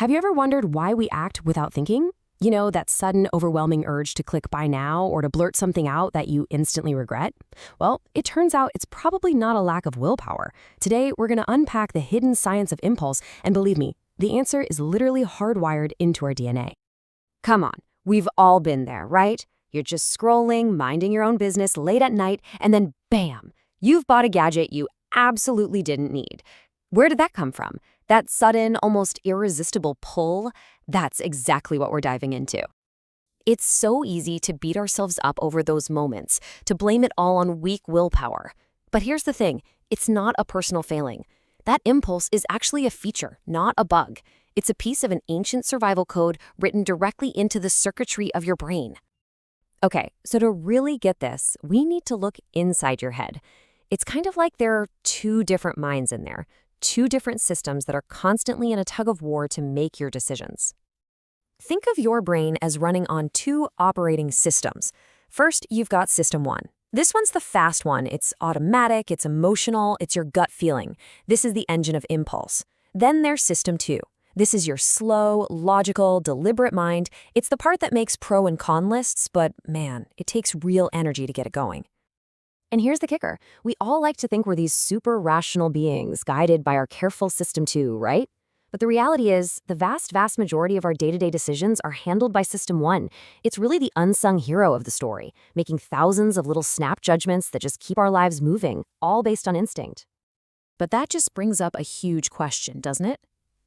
Have you ever wondered why we act without thinking? You know, that sudden, overwhelming urge to click buy now or to blurt something out that you instantly regret? Well, it turns out it's probably not a lack of willpower. Today, we're going to unpack the hidden science of impulse, and believe me, the answer is literally hardwired into our DNA. Come on, we've all been there, right? You're just scrolling, minding your own business late at night, and then bam, you've bought a gadget you absolutely didn't need. Where did that come from? That sudden, almost irresistible pull? That's exactly what we're diving into. It's so easy to beat ourselves up over those moments, to blame it all on weak willpower. But here's the thing, it's not a personal failing. That impulse is actually a feature, not a bug. It's a piece of an ancient survival code written directly into the circuitry of your brain. Okay, so to really get this, we need to look inside your head. It's kind of like there are two different minds in there, two different systems that are constantly in a tug of war to make your decisions. Think of your brain as running on two operating systems. First, you've got System 1. This one's the fast one. It's automatic, it's emotional, it's your gut feeling. This is the engine of impulse. Then there's System 2. This is your slow, logical, deliberate mind. It's the part that makes pro and con lists, but man, it takes real energy to get it going. And here's the kicker. We all like to think we're these super rational beings guided by our careful System 2, right? But the reality is, the vast majority of our day-to-day decisions are handled by System 1. It's really the unsung hero of the story, making thousands of little snap judgments that just keep our lives moving, all based on instinct. But that just brings up a huge question, doesn't it?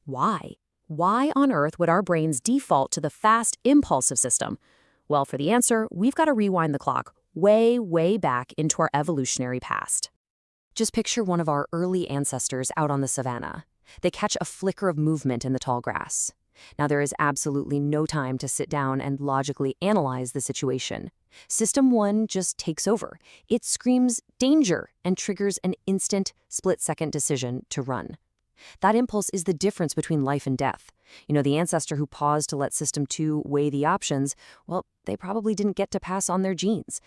Why? Why on earth would our brains default to the fast, impulsive system? Well, for the answer, we've got to rewind the clock way back into our evolutionary past. Just picture one of our early ancestors out on the savannah. They catch a flicker of movement in the tall grass. Now, there is absolutely no time to sit down and logically analyze the situation. System 1 just takes over. It screams danger and triggers an instant, split-second decision to run. That impulse is the difference between life and death. You know, the ancestor who paused to let System 2 weigh the options, well, they probably didn't get to pass on their genes.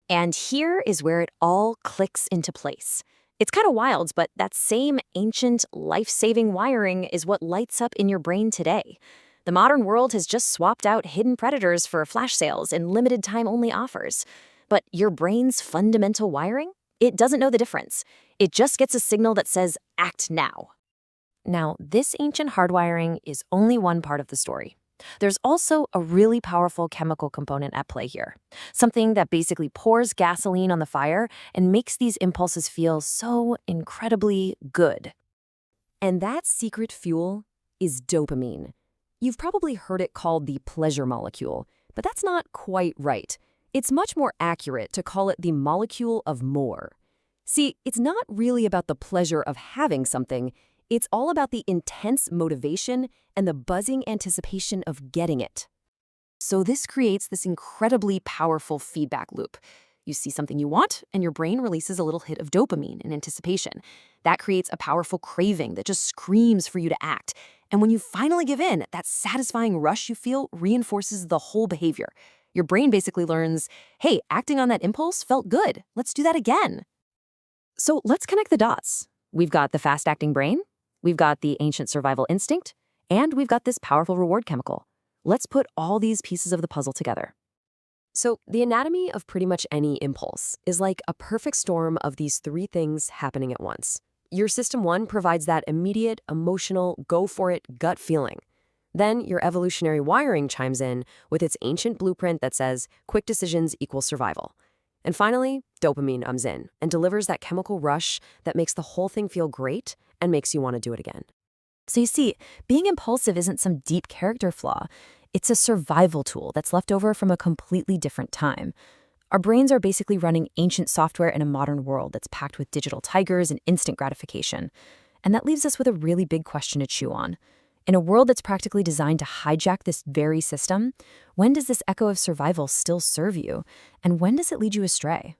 And here is where it all clicks into place. It's kind of wild, but that same ancient, life-saving wiring is what lights up in your brain today. The modern world has just swapped out hidden predators for flash sales and limited-time-only offers. But your brain's fundamental wiring? It doesn't know the difference. It just gets a signal that says, act now. Now, this ancient hardwiring is only one part of the story. There's also a really powerful chemical component at play here, something that basically pours gasoline on the fire and makes these impulses feel so incredibly good. And that secret fuel is dopamine. You've probably heard it called the pleasure molecule, but that's not quite right. It's much more accurate to call it the molecule of more. See, it's not really about the pleasure of having something. It's all about the intense motivation and the buzzing anticipation of getting it. So this creates this incredibly powerful feedback loop. You see something you want, and your brain releases a little hit of dopamine in anticipation. That creates a powerful craving that just screams for you to act. And when you finally give in, that satisfying rush you feel reinforces the whole behavior. Your brain basically learns, hey, acting on that impulse felt good. Let's do that again. So let's connect the dots. We've got the fast-acting brain. We've got the ancient survival instinct, and we've got this powerful reward chemical. Let's put all these pieces of the puzzle together. So the anatomy of pretty much any impulse is like a perfect storm of these three things happening at once. Your System 1 provides that immediate, emotional, go-for-it gut feeling. Then your evolutionary wiring chimes in with its ancient blueprint that says quick decisions equal survival. And finally, dopamine comes in and delivers that chemical rush that makes the whole thing feel great and makes you want to do it again. So you see, being impulsive isn't some deep character flaw. It's a survival tool that's left over from a completely different time. Our brains are basically running ancient software in a modern world that's packed with digital tigers and instant gratification. And that leaves us with a really big question to chew on. In a world that's practically designed to hijack this very system, when does this echo of survival still serve you? And when does it lead you astray?